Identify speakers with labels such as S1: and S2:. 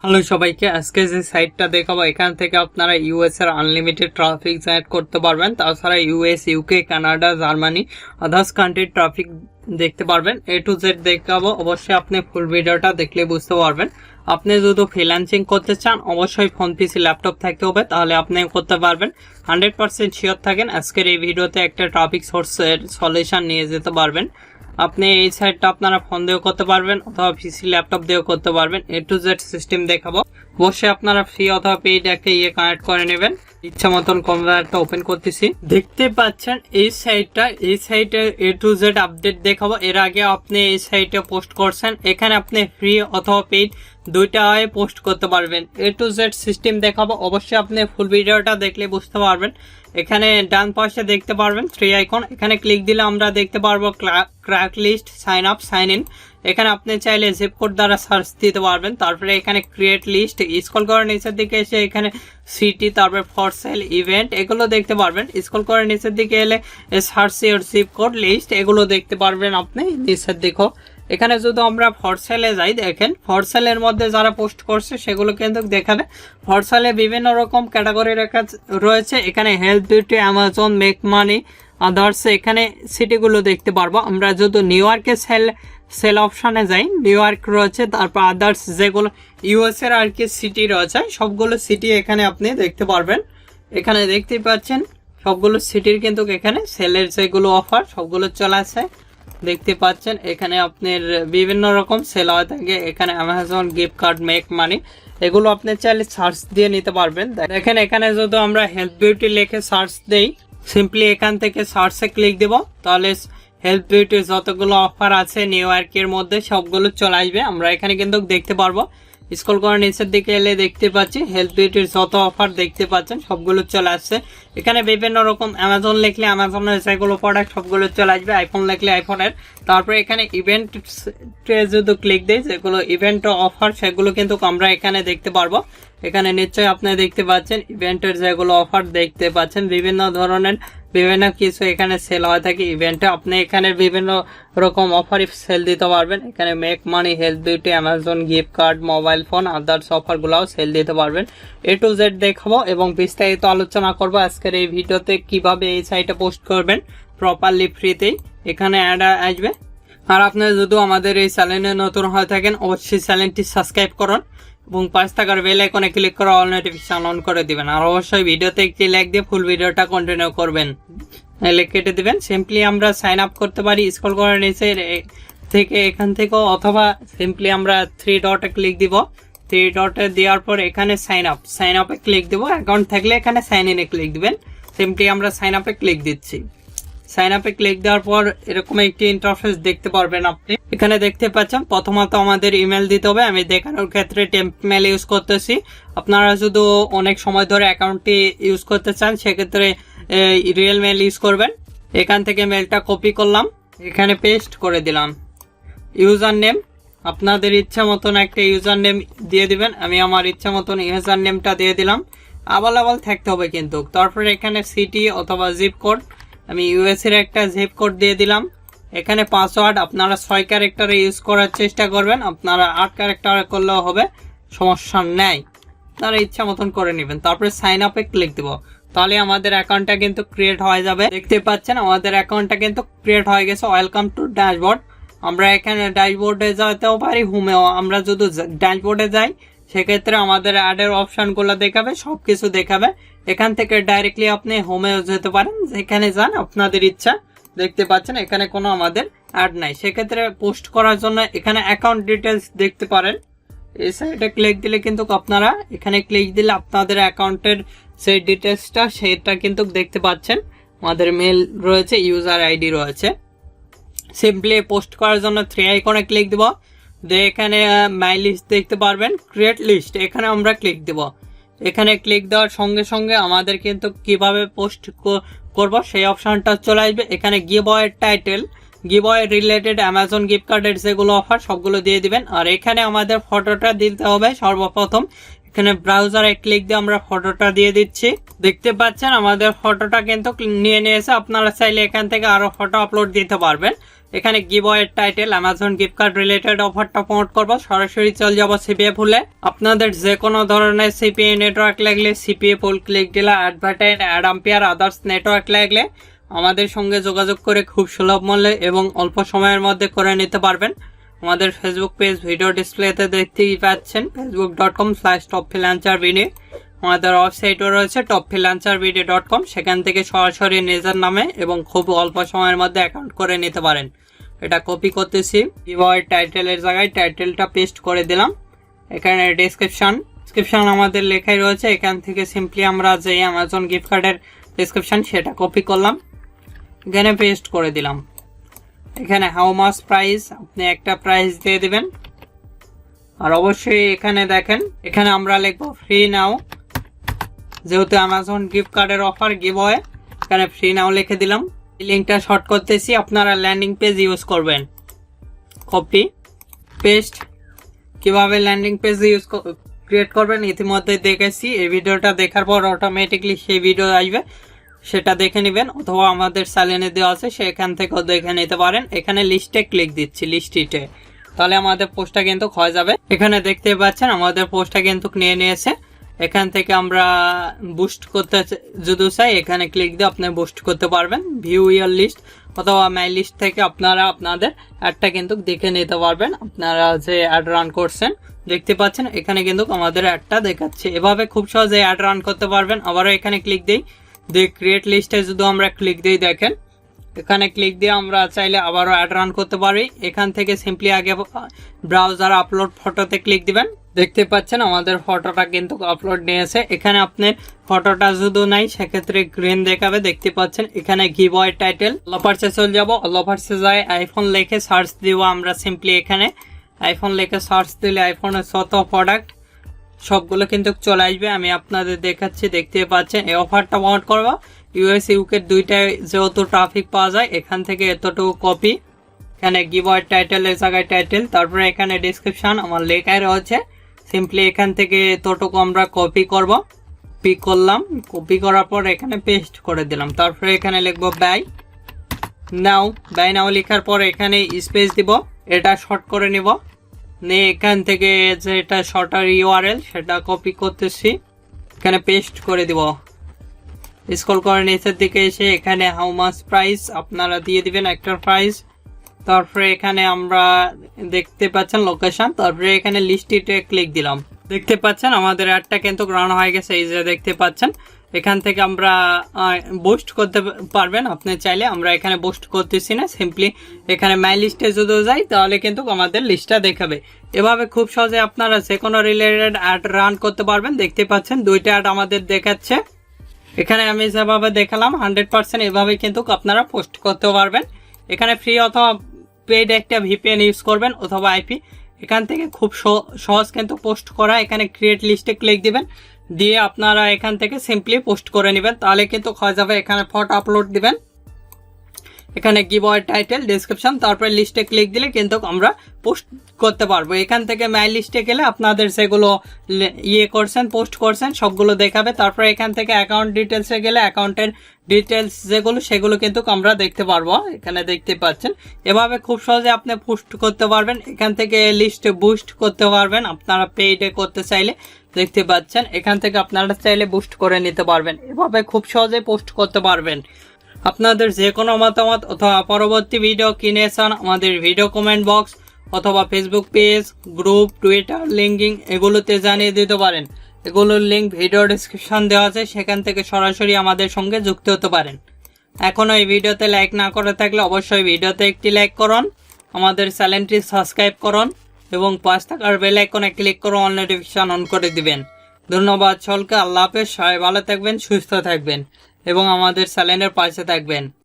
S1: Hello সবাইকে, আজকে যে সাইটটা দেখাবো এখান থেকে আপনারা ইউএস এর আনলিমিটেড ট্রাফিক জেনারেট করতে পারবেন। তাছাড়া US, UK, Canada, Germany, others কান্ট্রির ট্রাফিক দেখতে পারবেন। A to Z দেখাবো, অবশ্যই আপনি ফুল ভিডিওটা দেখলে বুঝতে পারবেন। আপনি যদি ফ্রিল্যান্সিং করতে চান অবশ্যই ফোন, পিসি, ল্যাপটপ থাকতে হবে, তাহলে আপনি করতে পারবেন। 100% শিওর থাকেন আজকের এই ভিডিওতে একটা ট্রাফিক সোর্সের সলিউশন নিয়ে যেতে পারবেন। আপনি এই সাইটটা আপনারা ফোন দিয়েও করতে পারবেন অথবা পিসি, ল্যাপটপ দিয়েও করতে পারবেন। A to Z সিস্টেম দেখাবো, অবশ্যই আপনারা ফ্রি অথবা পেইড একটা কানেক্ট করে নেবেন। ইচ্ছা মতন কম্পিউটারটা ওপেন করতেছি। দেখতে পাচ্ছেন এই সাইটে A to Z আপডেট দেখাবো। এর আগে আপনি এই সাইটে পোস্ট করছেন, এখানে আপনি ফ্রি অথবা পেইড দুইটা পোস্ট করতে পারবেন। A to Z সিস্টেম দেখাবো, অবশ্যই আপনি ফুল ভিডিওটা দেখলে বুঝতে পারবেন। এখানে ডান পাশে দেখতে পারবেন 3 আইকন, এখানে ক্লিক দিলে আমরা দেখতে পারবো crack list, sign up, sign in. এখানে আপনি চাইলে জিপ কোড দ্বারা সার্চ দিতে পারবেন। তারপরে এখানে ক্রিয়েট লিস্ট, স্ক্রল করে নিচের দিকে এসে এখানে সিটি, তারপরে ফর সেল, ইভেন্ট, এগুলো দেখতে পারবেন। স্ক্রল করে নিচের দিকে এলে search your zip code list, এগুলো দেখতে পারবেন আপনি নিচের দিকে। এখানে যদি আমরা ফর সেলে যাই, দেখেন ফর সেলের মধ্যে যারা পোস্ট করছে সেগুলো কিন্তু দেখাবে। ফর সেলে বিভিন্ন রকম ক্যাটাগরি রেখা রয়েছে। এখানে health, beauty, Amazon, make money, others, এখানে সিটিগুলো দেখতে পারবো। আমরা যদি নিউ ইয়র্কে সেল অপশানে যাই, নিউ ইয়র্ক রয়েছে, তারপর আদার্স যেগুলো ইউএস এর আর কি সিটি রয়েছে সবগুলো সিটি এখানে আপনি দেখতে পারবেন। এখানে দেখতে পাচ্ছেন সবগুলো সিটির কিন্তু এখানে সেলের যেগুলো অফার সবগুলো চলে আসে দেখতে পাচ্ছেন। এখানে আপনার বিভিন্ন রকম সেল হয়ে থাকে। এখানে Amazon gift card, make money, এগুলো আপনি চাইলে সার্চ দিয়ে নিতে পারবেন। দেখেন এখানে যদি আমরা হেলথ বিউটি লিখে সার্চ দেই, সিম্পলি এখান থেকে সার্চে ক্লিক দেব, তাহলে হেলথ বিউটির যতগুলো অফার আছে নিউ ইয়র্কের মধ্যে সবগুলো চলে আসবে। আমরা এখানে কিন্তু দেখতে পারবো। স্ক্রল করে নিচের দিকে এলে দেখতে পাচ্ছি হেলথ বিউটির যত অফার দেখতে পাচ্ছেন সবগুলো চলে আসছে। এখানে বিভিন্ন রকম অ্যামাজন লিখলে অ্যামাজনের যেগুলো প্রোডাক্ট সবগুলো চলে আসবে, আইফোন লিখলে আইফোনের। তারপরে এখানে ইভেন্ট যদি ক্লিক দিই, যেগুলো ইভেন্ট অফার সেগুলো কিন্তু আমরা এখানে দেখতে পারবো। এখানে নিশ্চয়ই আপনি দেখতে পাচ্ছেন ইভেন্টের যেগুলো অফার দেখতে পাচ্ছেন, বিভিন্ন ধরনের বিভিন্ন কিছু এখানে সেল হয়ে থাকে ইভেন্টে। আপনি এখানে বিভিন্ন রকম অফার সেল দিতে পারবেন। এখানে make money, health beauty, Amazon gift card, mobile phone, others অফারগুলোও সেল দিতে পারবেন। A to Z দেখাবো এবং বিস্তারিত আলোচনা করবো আজকের এই ভিডিওতে কিভাবে এই সাইটে পোস্ট করবেন প্রপারলি ফ্রিতেই। এখানে অ্যাড আসবে। আর আপনারা যদি আমাদের এই চ্যানেলে নতুন হয়ে থাকেন অবশ্যই চ্যানেলটি সাবস্ক্রাইব করুন এবং পাশে থাকার বেল আইকনে ক্লিক করে অল নোটিফিকেশন অন করে দিবেন। আর অবশ্যই ভিডিওতে একটি লাইক দিয়ে ফুল ভিডিওটা কন্টিনিউ করবেন, কেটে দিবেন। সিম্পলি আমরা সাইন আপ করতে পারি স্ক্রল করে নিচে থেকে এখান থেকেও, অথবা সিম্পলি আমরা 3 ডটে ক্লিক দিব। 3 ডটে দেওয়ার পর এখানে সাইন আপে ক্লিক দিব। অ্যাকাউন্ট থাকলে এখানে সাইন ইনে ক্লিক দিবেন। সিম্পলি আমরা সাইন আপে ক্লিক দিচ্ছি। সাইন আপে ক্লিক দেওয়ার পর এরকম একটি ইন্টারফেস দেখতে পারবেন আপনি। এখানে দেখতে পাচ্ছেন প্রথমত আমাদের ইমেল দিতে হবে। আমি দেখানোর ক্ষেত্রে টেম্প মেল ইউজ করতেছি। আপনারা যদি অনেক সময় ধরে অ্যাকাউন্টটি ইউজ করতে চান সেক্ষেত্রে রিয়েল মেল ইউজ করবেন। এখান থেকে মেলটা কপি করলাম, এখানে পেস্ট করে দিলাম। ইউজার নেম আপনাদের ইচ্ছা মতন একটা ইউজার নেম দিয়ে দিবেন। আমি আমার ইচ্ছা মতন ইউজার নেমটা দিয়ে দিলাম। আবাল থাকতে হবে কিন্তু। তারপরে এখানে সিটি অথবা জিপ কোড, আমি ইউএস এর একটা জিপ কোড দিয়ে দিলাম। এখানে পাসওয়ার্ড আপনারা 6 ক্যারেক্টারে ইউজ করার চেষ্টা করবেন। আপনারা 8 ক্যারেক্টারে করলেও হবে, সমস্যা নেই, আপনারা ইচ্ছা মতন করে নেবেন। তারপরে সাইন আপে ক্লিক দিব, তাহলে আমাদের অ্যাকাউন্টটা কিন্তু ক্রিয়েট হয়ে যাবে। দেখতে পাচ্ছেন আমাদের অ্যাকাউন্টটা কিন্তু ক্রিয়েট হয়ে গেছে। Welcome to dashboard. আমরা এখানে ড্যাশবোর্ডে যেতেও পারি, হোমেও। আমরা যদি ড্যাশবোর্ডে যাই সেক্ষেত্রে আমাদের অ্যাডের অপশনগুলো দেখাবে, সবকিছু দেখাবে। এখান থেকে ডাইরেক্টলি আপনি হোমেও যেতে পারেন, যেখানে যান আপনাদের ইচ্ছা। দেখতে পাচ্ছেন এখানে কোনো আমাদের অ্যাড নাই। সেক্ষেত্রে পোস্ট করার জন্য এখানে অ্যাকাউন্ট ডিটেলস দেখতে পারেন। এই সাইডে ক্লিক দিলে কিন্তু আপনারা এখানে ক্লিক দিলে আপনাদের অ্যাকাউন্টের সেই ডিটেলসটা সেটা কিন্তু দেখতে পাচ্ছেন। আমাদের মেল রয়েছে, ইউজার আইডি রয়েছে। সিম্পলি পোস্ট করার জন্য 3 আইকনে ক্লিক দিব। এখানে মাই লিস্ট দেখতে পারবেন, ক্রিয়েট লিস্ট, এখানে আমরা ক্লিক দিব। এখানে ক্লিক দেওয়ার সঙ্গে সঙ্গে আমাদের কিন্তু কিভাবে পোস্ট করব সেই অপশনটা চলে আসবে। এখানে গিভঅওয়ে টাইটেল, গিভঅওয়ে রিলেটেড অ্যামাজন গিফট কার্ডের যেগুলো অফার সবগুলো দিয়ে দিবেন। আর এখানে আমাদের ফটোটা দিতে হবে সর্বপ্রথম। এখানে ব্রাউজারে ক্লিক দিয়ে আমরা ফটোটা দিয়ে দিচ্ছি। দেখতে পাচ্ছেন আমাদের ফটোটা কিন্তু নিয়ে নিয়েছে। আপনারা চাইলে এখান থেকে আরো ফটো আপলোড দিতে পারবেন। এখানে গিভওয়ের title Amazon gift card related অফারটা প্রমোট করবো। সরাসরি চলে যাবো সিপিএ ফুলে। আপনাদের যে কোনো ধরনের সিপিএ নেটওয়ার্ক লাগলে, CPA full, click dealer, advertise, ad ampere, others network লাগলে আমাদের সঙ্গে যোগাযোগ করে খুব সুলভ মূল্যে এবং অল্প সময়ের মধ্যে করে নিতে পারবেন। আমাদের ফেসবুক পেজ ভিডিও ডিসপ্লেতে দেখতেই পাচ্ছেন, facebook.com/topfreelancervid। আমাদের ওয়েবসাইটও রয়েছে topfreelancervid.com। সেখান থেকে সরাসরি নিজের নামে এবং খুব অল্প সময়ের মধ্যে অ্যাকাউন্ট করে নিতে পারেন। এটা কপি করতেছি, গিভওয়ে টাইটেলের জায়গায় টাইটেলটা পেস্ট করে দিলাম। এখানে ডিসক্রিপশন আমাদের লেখাই রয়েছে। এখান থেকে সিম্পলি আমরা যে অ্যামাজন গিফট কার্ডের ডিসক্রিপশন সেটা কপি করলাম, এখানে পেস্ট করে দিলাম। এখানে হাউ মাস প্রাইস, আপনি একটা প্রাইস দিয়ে দিবেন। আর অবশ্যই এখানে দেখেন, এখানে আমরা লিখবো ফ্রি নাও, যেহেতু অ্যামাজন গিফট কার্ডের অফার গিভওয়ে, এখানে ফ্রি নাও লিখে দিলাম। এই লিঙ্কটা শর্ট করতেছি, আপনারা ল্যান্ডিং পেজ ইউজ করবেন। কপি পেস্ট, কিভাবে ল্যান্ডিং পেজ ইউজ ক্রিয়েট করবেন ইতিমধ্যে দেখেছি। এই ভিডিওটা দেখার পর অটোমেটিকলি সেই ভিডিও আসবে, সেটা দেখে নেবেন, অথবা আমাদের চ্যানেলে দেওয়া আছে সেখান থেকেও দেখে নিতে পারেন। এখানে লিস্টে ক্লিক দিচ্ছি, লিস্টিতে, তাহলে আমাদের পোস্টটা কিন্তু হয়ে যাবে। এখানে দেখতে পাচ্ছেন আমাদের পোস্টটা কিন্তু নিয়ে নিয়েছে। এখান থেকে আমরা বুস্ট করতে যদি চাই, এখানে ক্লিক দিয়ে আপনি বুস্ট করতে পারবেন। ভিউ ইয়ার লিস্ট অথবা মাই লিস্ট থেকে আপনারা আপনাদের অ্যাডটা কিন্তু দেখে নিতে পারবেন। আপনারা যে অ্যাড রান করছেন দেখতে পাচ্ছেন, এখানে কিন্তু আমাদের অ্যাডটা দেখাচ্ছে। এভাবে খুব সহজে অ্যাড রান করতে পারবেন। আবারও এখানে ক্লিক দিই, ক্রিয়েট লিস্টে যদি আমরা ক্লিক দিই, দেখেন এখানে ক্লিক দিয়ে আমরা চাইলে আবারও অ্যাড রান করতে পারি। এখান থেকে সিম্পলি আগে ব্রাউজার আপলোড ফটোতে ক্লিক দিবেন। দেখতে পাচ্ছেন আমাদের ফটোটা কিন্তু আপলোড নিয়েছে। এখানে আপনার ফটোটা যদি নাই সেক্ষেত্রে গ্রিন দেখাবে, দেখতে পাচ্ছেন। এখানে গিভওয়ে টাইটেল অফারসে চলে যাবো, অফারসে যাই আইফোন লিখে সার্চ দিব আমরা। সিম্পলি এখানে আইফোন লিখে সার্চ দিলে আইফোনের শত প্রোডাক্ট সবগুলো কিন্তু চলে আসবে। আমি আপনাদের দেখাচ্ছি, দেখতে পাচ্ছেন। এই অফারটা প্রমোট করবো ইউএস ইউকে দুইটায় যেহেতু ট্রাফিক পাওয়া যায়। এখান থেকে এতটুকু কপি, এখানে গিভওয়ে টাইটেলের জায়গায় টাইটেল, তারপরে এখানে ডিসক্রিপশন আমার লেখায় রয়েছে। সিম্পলি এখান থেকে এতটুকু আমরা কপি করব, কপি করলাম। কপি করার পর এখানে পেস্ট করে দিলাম। তারপরে এখানে লিখবো বাই নাও লেখার পর এখানে স্পেস দিব, এটা শর্ট করে নিব। নিয়ে এখান থেকে যেটা শর্টার ইউআরএল সেটা কপি করতেছি, এখানে পেস্ট করে দিব। স্ক্রল করে নিচের দিকে এসে এখানে হাউ মাস প্রাইস আপনারা দিয়ে দিবেন একটা প্রাইস। তারপরে এখানে আমরা দেখতে পাচ্ছেন লোকেশন, তারপরে এখানে লিস্টিতে ক্লিক দিলাম। দেখতে পাচ্ছেন আমাদের অ্যাডটা কিন্তু রান হয়ে গেছে। এই যে দেখতে পাচ্ছেন, এখান থেকে আমরা বুস্ট করতে পারবেন আপনি চাইলে। আমরা এখানে বুস্ট করতেছি না, সিম্পলি এখানে মাই লিস্টে যদি যাই তাহলে কিন্তু আমাদের লিস্টটা দেখাবে। এভাবে খুব সহজে আপনারা যে কোনো রিলেটেড অ্যাড রান করতে পারবেন। দেখতে পাচ্ছেন দুইটা অ্যাড আমাদের দেখাচ্ছে। এখানে আমি যেভাবে দেখালাম 100% এভাবে কিন্তু আপনারা পোস্ট করতে পারবেন। এখানে ফ্রি অথবা পেইড একটা ভিপিএন ইউজ করবেন অথবা আইপি। এখান থেকে খুব সহজ কিন্তু পোস্ট করা। এখানে ক্রিয়েট লিস্টে ক্লিক দিবেন, দিয়ে আপনারা এখান থেকে সিম্পলি পোস্ট করে নেবেন, তাহলে কিন্তু হয়ে যাবে। এখানে ফটো আপলোড দিবেন, এখানে গিভওয়ে টাইটেল, ডেসক্রিপশন, তারপরে লিস্টে ক্লিক দিলে কিন্তু আমরা পোস্ট করতে পারবো। এখান থেকে মাই লিস্টে গেলে আপনাদের যেগুলো করছেন, পোস্ট করছেন সবগুলো দেখাবে। তারপরে এখান থেকে অ্যাকাউন্ট ডিটেলসে গেলে অ্যাকাউন্টের ডিটেলস যেগুলো সেগুলো কিন্তু আমরা দেখতে পারবো। এখানে দেখতে পাচ্ছেন এভাবে খুব সহজে আপনি পোস্ট করতে পারবেন। এখান থেকে লিস্টে বুস্ট করতে পারবেন আপনারা পেইডে করতে চাইলে। দেখতে পাচ্ছেন এখান থেকে আপনারা চাইলে বুস্ট করে নিতে পারবেন। এভাবে খুব সহজে পোস্ট করতে পারবেন। আপনাদের যে কোনো মতামত অথবা পরবর্তী ভিডিও কিনে চান, আমাদের ভিডিও কমেন্ট বক্স অথবা Facebook page, group, Twitter, linking এগুলোতে জানিয়ে দিতে পারেন। এগুলোর লিঙ্ক ভিডিও ডিসক্রিপশন দেওয়া আছে, সেখান থেকে সরাসরি আমাদের সঙ্গে যুক্ত হতে পারেন। এখনও এই ভিডিওতে লাইক না করে থাকলে অবশ্যই ভিডিওতে একটি লাইক করুন, আমাদের চ্যানেলটি সাবস্ক্রাইব করুন এবং পাশে থাকার বেল আইকনে ক্লিক করে অল নোটিফিকেশন অন করে দিবেন। ধন্যবাদ সকলকে। আল্লাহ হাফেজ। সবাই ভালো থাকবেন, সুস্থ থাকবেন এবং আমাদের চ্যানেলের পাশে থাকবেন।